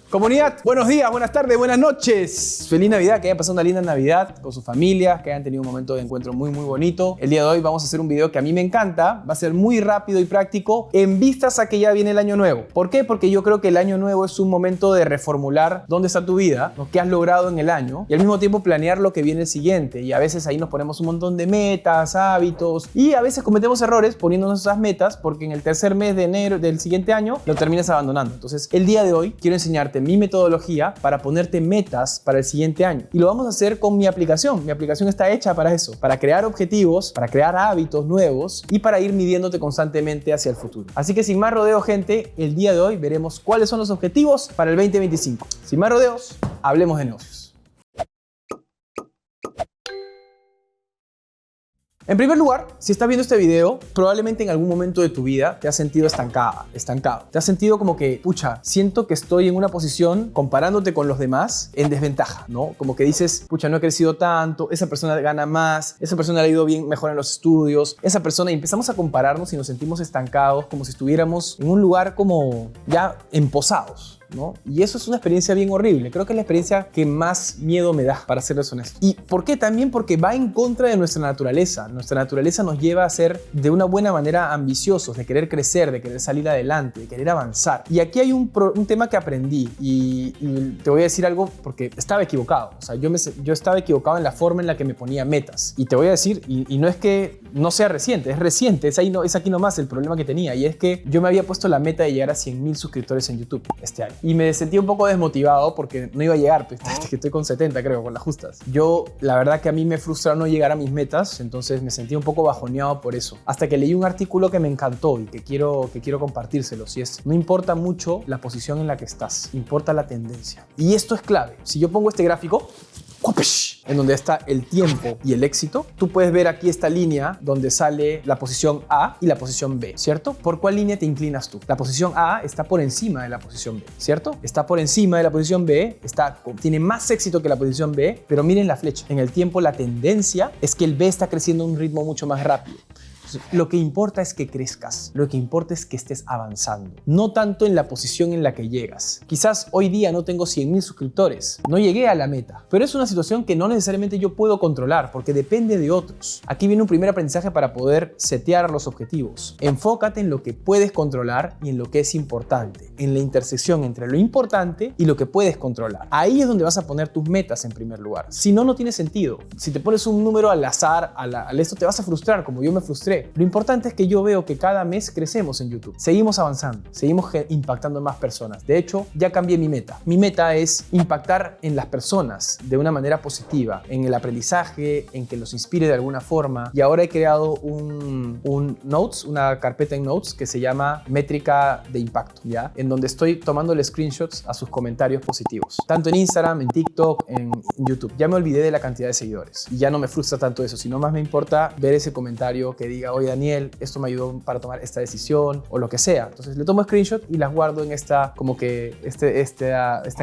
Comunidad, buenos días, buenas tardes, buenas noches. Feliz Navidad, que hayan pasado una linda Navidad con sus familias, que hayan tenido un momento de encuentro muy bonito. El día de hoy vamos a hacer un video que a mí me encanta, va a ser muy rápido y práctico en vistas a que ya viene el año nuevo. ¿Por qué? Porque yo creo que el año nuevo es un momento de reformular dónde está tu vida, lo que has logrado en el año y al mismo tiempo planear lo que viene el siguiente. Y a veces ahí nos ponemos un montón de metas, hábitos y a veces cometemos errores poniéndonos esas metas porque en el tercer mes de enero del siguiente año lo terminas abandonando. Entonces, el día de hoy quiero enseñarte mi metodología para ponerte metas para el siguiente año. Y lo vamos a hacer con mi aplicación. Mi aplicación está hecha para eso, para crear objetivos, para crear hábitos nuevos y para ir midiéndote constantemente hacia el futuro. Así que sin más rodeo, gente, el día de hoy veremos cuáles son los objetivos para el 2025. Sin más rodeos, hablemos de negocios. En primer lugar, si estás viendo este video, probablemente en algún momento de tu vida te has sentido estancado. Te has sentido como que, pucha, siento que estoy en una posición comparándote con los demás en desventaja, ¿no? Como que dices, pucha, no he crecido tanto, esa persona gana más, esa persona le ha ido bien, mejor en los estudios, esa persona, y empezamos a compararnos y nos sentimos estancados, como si estuviéramos en un lugar como ya emposados, ¿no? Y eso es una experiencia bien horrible. Creo que es la experiencia que más miedo me da, para serles honesto. ¿Y por qué? También porque va en contra de nuestra naturaleza. Nuestra naturaleza nos lleva a ser de una buena manera ambiciosos, de querer crecer, de querer salir adelante, de querer avanzar. Y aquí hay un tema que aprendí y te voy a decir algo porque estaba equivocado. O sea, yo estaba equivocado en la forma en la que me ponía metas. Y te voy a decir, y no es que no sea reciente, es reciente, es aquí nomás el problema que tenía. Y es que yo me había puesto la meta de llegar a 100,000 suscriptores en YouTube este año. Y me sentí un poco desmotivado porque no iba a llegar, pues, que estoy con 70 creo, con las justas. La verdad que a mí me frustra no llegar a mis metas, entonces me sentí un poco bajoneado por eso. Hasta que leí un artículo que me encantó y que quiero compartírselos, y es: no importa mucho la posición en la que estás, importa la tendencia. Y esto es clave. Si yo pongo este gráfico, en donde está el tiempo y el éxito, tú puedes ver aquí esta línea donde sale la posición A y la posición B, ¿cierto? ¿Por cuál línea te inclinas tú? La posición A está por encima de la posición B, ¿cierto? Está por encima de la posición B, tiene más éxito que la posición B, pero miren la flecha. En el tiempo la tendencia es que el B está creciendo a un ritmo mucho más rápido. Lo que importa es que crezcas, lo que importa es que estés avanzando, no tanto en la posición en la que llegas. Quizás hoy día no tengo 100,000 suscriptores, no llegué a la meta, pero es una situación que no necesariamente yo puedo controlar porque depende de otros. Aquí viene un primer aprendizaje para poder setear los objetivos. Enfócate en lo que puedes controlar y en lo que es importante, en la intersección entre lo importante y lo que puedes controlar. Ahí es donde vas a poner tus metas en primer lugar. Si no, no tiene sentido. Si te pones un número al azar, al esto, te vas a frustrar, como yo me frustré. Lo importante es que yo veo que cada mes crecemos en YouTube. Seguimos avanzando, seguimos impactando en más personas. De hecho, ya cambié mi meta. Mi meta es impactar en las personas de una manera positiva, en el aprendizaje, en que los inspire de alguna forma. Y ahora he creado una carpeta en Notes que se llama Métrica de Impacto, ¿ya? En donde estoy tomándole screenshots a sus comentarios positivos. Tanto en Instagram, en TikTok, en YouTube. Ya me olvidé de la cantidad de seguidores. Y ya no me frustra tanto eso, sino más me importa ver ese comentario que diga: oye, Daniel, esto me ayudó para tomar esta decisión, o lo que sea. Entonces le tomo screenshot y las guardo en esta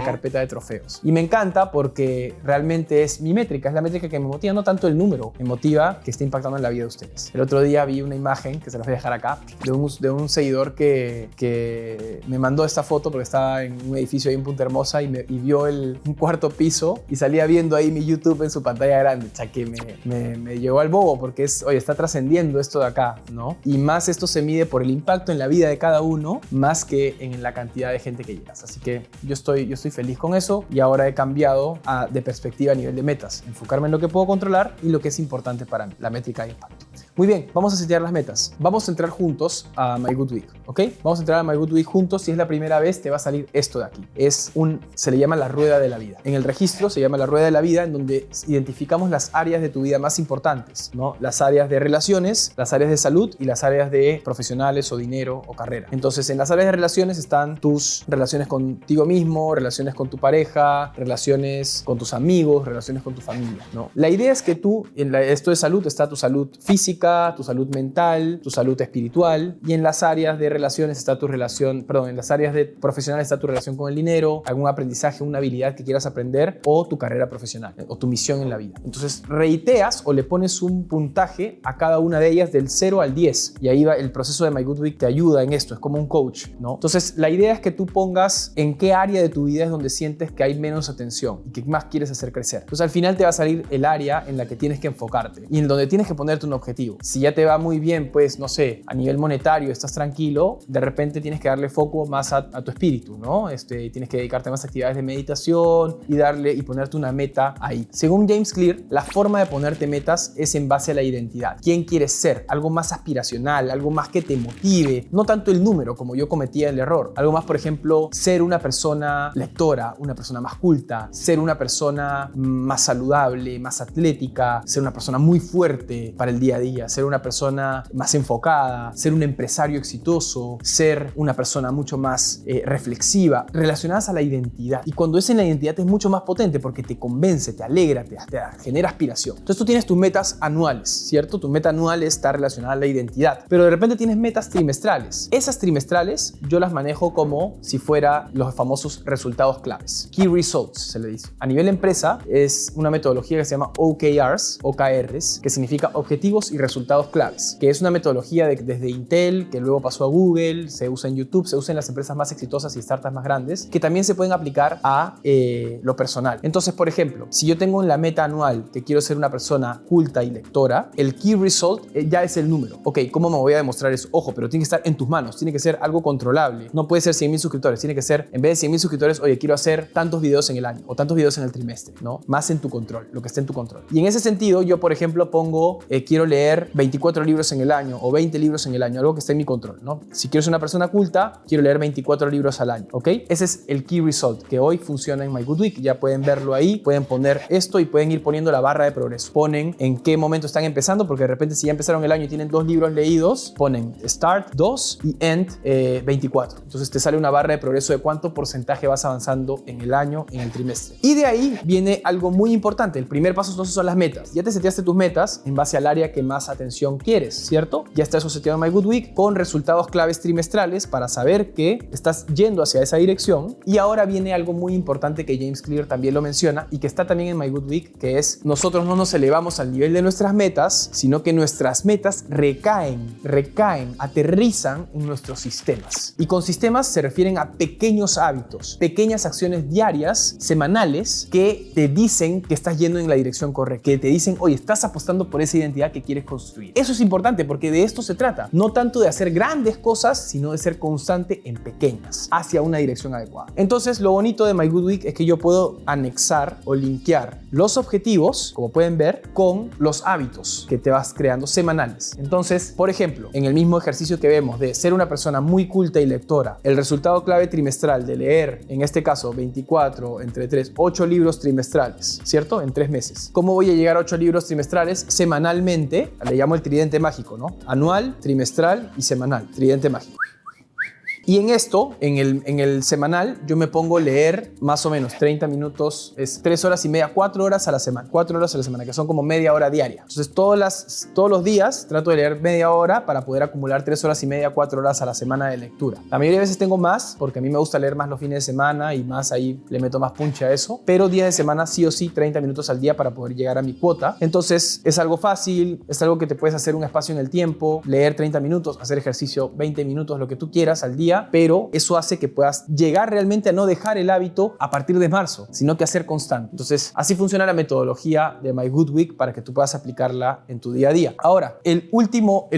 carpeta de trofeos. Y me encanta porque realmente es mi métrica, es la métrica que me motiva, no tanto el número, me motiva que esté impactando en la vida de ustedes. El otro día vi una imagen, que se las voy a dejar acá, de un seguidor que me mandó esta foto porque estaba en un edificio ahí en Punta Hermosa y vio un cuarto piso y salía viendo ahí mi YouTube en su pantalla grande. O sea, que me llegó al bobo porque oye, está trascendiendo esto de acá, ¿no? Y más esto se mide por el impacto en la vida de cada uno, más que en la cantidad de gente que llegas. Así que yo estoy feliz con eso y ahora he cambiado de perspectiva a nivel de metas. Enfocarme en lo que puedo controlar y lo que es importante para mí, la métrica de impacto. Muy bien, vamos a setear las metas. Vamos a entrar juntos a My Good Week, ¿ok? Vamos a entrar a My Good Week juntos. Si es la primera vez, te va a salir esto de aquí. Se le llama la rueda de la vida. En el registro se llama la rueda de la vida, en donde identificamos las áreas de tu vida más importantes, ¿no? Las áreas de relaciones, las áreas de salud y las áreas de profesionales o dinero o carrera. Entonces, en las áreas de relaciones están tus relaciones contigo mismo, relaciones con tu pareja, relaciones con tus amigos, relaciones con tu familia, ¿no? La idea es que esto de salud está tu salud física, física, tu salud mental, tu salud espiritual, y en las áreas de relaciones está tu relación, perdón, en las áreas de profesionales está tu relación con el dinero, algún aprendizaje, una habilidad que quieras aprender o tu carrera profesional o tu misión en la vida. Entonces reiteas o le pones un puntaje a cada una de ellas del 0 al 10 y ahí va el proceso de My Good Week, te ayuda en esto, es como un coach, ¿no? Entonces la idea es que tú pongas en qué área de tu vida es donde sientes que hay menos atención y que más quieres hacer crecer. Entonces al final te va a salir el área en la que tienes que enfocarte y en donde tienes que ponerte un objetivo. Si ya te va muy bien, pues no sé, a nivel monetario estás tranquilo, de repente tienes que darle foco más a tu espíritu, ¿no? Tienes que dedicarte a más actividades de meditación y ponerte una meta ahí. Según James Clear, la forma de ponerte metas es en base a la identidad. ¿Quién quieres ser? Algo más aspiracional, algo más que te motive, no tanto el número como yo cometía el error. Algo más, por ejemplo, ser una persona lectora, una persona más culta, ser una persona más saludable, más atlética, ser una persona muy fuerte para el día a día, ser una persona más enfocada, ser un empresario exitoso, ser una persona mucho más reflexiva, relacionadas a la identidad. Y cuando es en la identidad es mucho más potente porque te convence, te alegra, te genera aspiración. Entonces tú tienes tus metas anuales, ¿cierto? Tu meta anual está relacionada a la identidad, pero de repente tienes metas trimestrales. Esas trimestrales yo las manejo como si fuera los famosos resultados claves. Key Results se le dice. A nivel empresa es una metodología que se llama OKRs, que significa objetivos y resultados claves, que es una metodología desde Intel, que luego pasó a Google, se usa en YouTube, se usa en las empresas más exitosas y startups más grandes, que también se pueden aplicar a lo personal. Entonces, por ejemplo, si yo tengo en la meta anual que quiero ser una persona culta y lectora, el Key Result ya es el número. Ok, ¿cómo me voy a demostrar eso? Ojo, pero tiene que estar en tus manos, tiene que ser algo controlable. No puede ser 100,000 suscriptores, tiene que ser, en vez de 100,000 suscriptores, oye, quiero hacer tantos videos en el año o tantos videos en el trimestre, ¿no? Más en tu control, lo que esté en tu control. Y en ese sentido, yo, por ejemplo, pongo, quiero leer 24 libros en el año o 20 libros en el año, algo que esté en mi control, ¿no? Si quiero ser una persona culta, quiero leer 24 libros al año, ¿ok? Ese es el Key Result que hoy funciona en My Good Week. Ya pueden verlo ahí, pueden poner esto y pueden ir poniendo la barra de progreso. Ponen en qué momento están empezando, porque de repente si ya empezaron el año y tienen 2 libros leídos, ponen Start 2 y End 24. Entonces te sale una barra de progreso de cuánto porcentaje vas avanzando en el año, en el trimestre. Y de ahí viene algo muy importante. El primer paso entonces son las metas. Ya te seteaste tus metas en base al área que más atención quieres, ¿cierto? Ya está eso seteado en My Good Week con resultados claves trimestrales para saber que estás yendo hacia esa dirección. Y ahora viene algo muy importante que James Clear también lo menciona y que está también en My Good Week, que es nosotros no nos elevamos al nivel de nuestras metas, sino que nuestras metas recaen, aterrizan en nuestros sistemas. Y con sistemas se refieren a pequeños hábitos, pequeñas acciones diarias, semanales, que te dicen que estás yendo en la dirección correcta, que te dicen, oye, estás apostando por esa identidad que quieres construir. Eso es importante porque de esto se trata, no tanto de hacer grandes cosas, sino de ser constante en pequeñas, hacia una dirección adecuada. Entonces, lo bonito de My Good Week es que yo puedo anexar o linkear los objetivos, como pueden ver, con los hábitos que te vas creando semanales. Entonces, por ejemplo, en el mismo ejercicio que vemos de ser una persona muy culta y lectora, el resultado clave trimestral de leer, en este caso 24 entre 3, 8 libros trimestrales, ¿cierto? En 3 meses. ¿Cómo voy a llegar a 8 libros trimestrales? Semanalmente, le llamo el tridente mágico, ¿no? Anual, trimestral y semanal, tridente mágico. Y en esto, en el semanal, yo me pongo a leer más o menos 30 minutos, es 3 horas y media, 4 horas a la semana. 4 horas a la semana, que son como media hora diaria. Entonces, todos los días trato de leer media hora para poder acumular 3 horas y media, 4 horas a la semana de lectura. La mayoría de veces tengo más, porque a mí me gusta leer más los fines de semana y más ahí le meto más punche a eso. Pero días de semana sí o sí, 30 minutos al día para poder llegar a mi cuota. Entonces, es algo fácil, es algo que te puedes hacer un espacio en el tiempo, leer 30 minutos, hacer ejercicio 20 minutos, lo que tú quieras al día. Pero eso hace que puedas llegar realmente a no dejar el hábito a partir de marzo, sino que a ser constante. Entonces, así funciona la metodología de My Good Week para que tú puedas aplicarla en tu día a día. Ahora, el último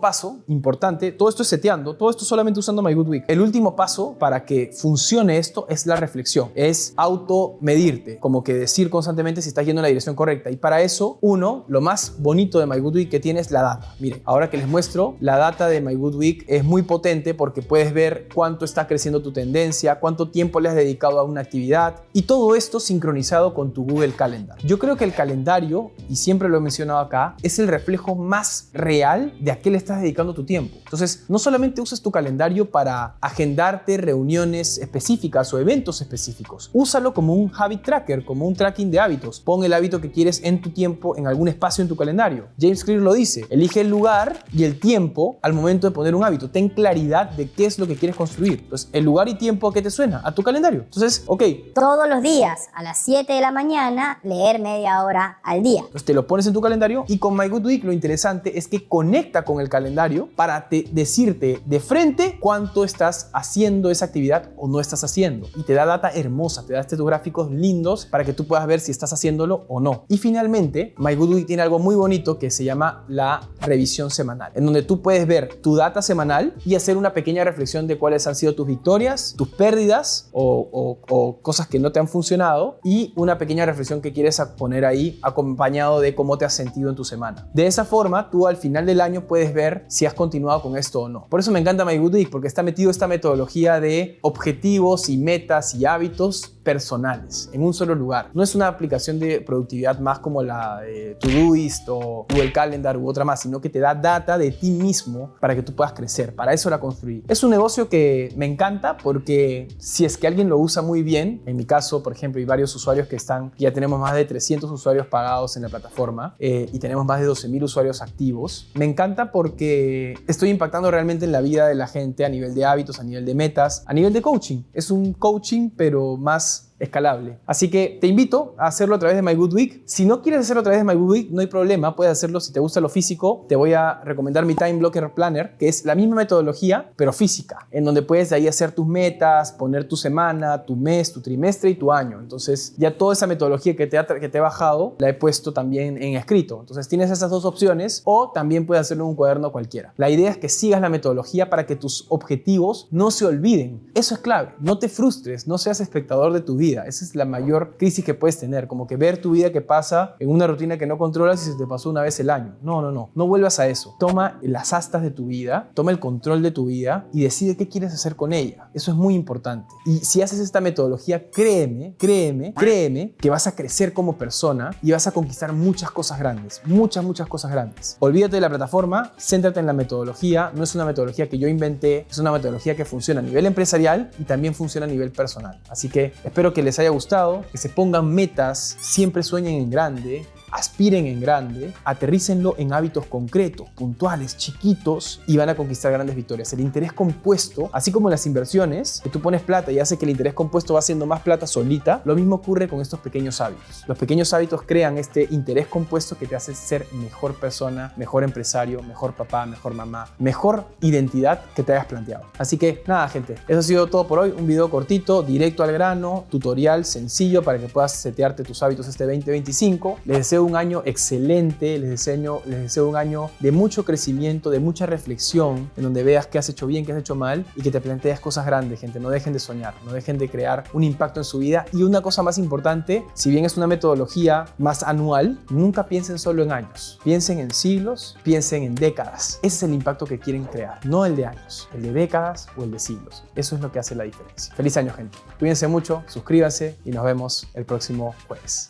paso importante, todo esto es seteando, todo esto solamente usando My Good Week. El último paso para que funcione esto es la reflexión, es automedirte, como que decir constantemente si estás yendo en la dirección correcta. Y para eso, lo más bonito de My Good Week que tiene es la data. Miren, ahora que les muestro, la data de My Good Week es muy potente porque puedes ver ver cuánto está creciendo tu tendencia, cuánto tiempo le has dedicado a una actividad y todo esto sincronizado con tu Google Calendar. Yo creo que el calendario, y siempre lo he mencionado acá, es el reflejo más real de a qué le estás dedicando tu tiempo. Entonces, no solamente uses tu calendario para agendarte reuniones específicas o eventos específicos, úsalo como un habit tracker, como un tracking de hábitos. Pon el hábito que quieres en tu tiempo, en algún espacio en tu calendario. James Clear lo dice, elige el lugar y el tiempo al momento de poner un hábito. Ten claridad de qué es lo que quieres construir. Entonces, el lugar y tiempo, ¿a qué te suena? A tu calendario. Entonces, ok. Todos los días a las 7 de la mañana leer media hora al día. Entonces, te lo pones en tu calendario y con My Good Week lo interesante es que conecta con el calendario para decirte de frente cuánto estás haciendo esa actividad o no estás haciendo. Y te da data hermosa, te da estos gráficos lindos para que tú puedas ver si estás haciéndolo o no. Y finalmente, My Good Week tiene algo muy bonito que se llama la revisión semanal, en donde tú puedes ver tu data semanal y hacer una pequeña reflexión de cuáles han sido tus victorias, tus pérdidas o cosas que no te han funcionado y una pequeña reflexión que quieres poner ahí acompañado de cómo te has sentido en tu semana. De esa forma, tú al final del año puedes ver si has continuado con esto o no. Por eso me encanta My Good Week, porque está metido esta metodología de objetivos y metas y hábitos personales en un solo lugar. No es una aplicación de productividad más como la de Todoist o Google Calendar u otra más, sino que te da data de ti mismo para que tú puedas crecer. Para eso la construí. Es un negocio que me encanta porque si es que alguien lo usa muy bien, en mi caso, por ejemplo, hay varios usuarios que ya tenemos más de 300 usuarios pagados en la plataforma y tenemos más de 12,000 usuarios activos. Me encanta porque estoy impactando realmente en la vida de la gente a nivel de hábitos, a nivel de metas, a nivel de coaching. Es un coaching, pero más escalable. Así que te invito a hacerlo a través de My Good Week. Si no quieres hacerlo a través de My Good Week, no hay problema, puedes hacerlo si te gusta lo físico. Te voy a recomendar mi Time Blocker Planner, que es la misma metodología, pero física, en donde puedes de ahí hacer tus metas, poner tu semana, tu mes, tu trimestre y tu año. Entonces, ya toda esa metodología que te he bajado, la he puesto también en escrito. Entonces, tienes esas dos opciones o también puedes hacerlo en un cuaderno cualquiera. La idea es que sigas la metodología para que tus objetivos no se olviden. Eso es clave. No te frustres, no seas espectador de tu vida. Esa es la mayor crisis que puedes tener, como que ver tu vida que pasa en una rutina que no controlas y se te pasó una vez el año. No vuelvas a eso. Toma las astas de tu vida, toma el control de tu vida y decide qué quieres hacer con ella. Eso es muy importante. Y si haces esta metodología, créeme que vas a crecer como persona y vas a conquistar muchas cosas grandes, muchas cosas grandes. Olvídate de la plataforma, céntrate en la metodología. No es una metodología que yo inventé, es una metodología que funciona a nivel empresarial y también funciona a nivel personal. Así que espero que les haya gustado, que se pongan metas, siempre sueñen en grande, aspiren en grande, aterrícenlo en hábitos concretos, puntuales, chiquitos y van a conquistar grandes victorias. El interés compuesto, así como las inversiones, que tú pones plata y hace que el interés compuesto va haciendo más plata solita, lo mismo ocurre con estos pequeños hábitos. Los pequeños hábitos crean este interés compuesto que te hace ser mejor persona, mejor empresario, mejor papá, mejor mamá, mejor identidad que te hayas planteado. Así que nada, gente, eso ha sido todo por hoy. Un video cortito, directo al grano, tutorial sencillo para que puedas setearte tus hábitos este 2025. Les deseo un año excelente, les deseo un año de mucho crecimiento, de mucha reflexión, en donde veas qué has hecho bien, qué has hecho mal y que te plantees cosas grandes, gente. No dejen de soñar, no dejen de crear un impacto en su vida. Y una cosa más importante, si bien es una metodología más anual, nunca piensen solo en años. Piensen en siglos, piensen en décadas. Ese es el impacto que quieren crear, no el de años, el de décadas o el de siglos. Eso es lo que hace la diferencia. Feliz año, gente. Cuídense mucho, suscríbanse y nos vemos el próximo jueves.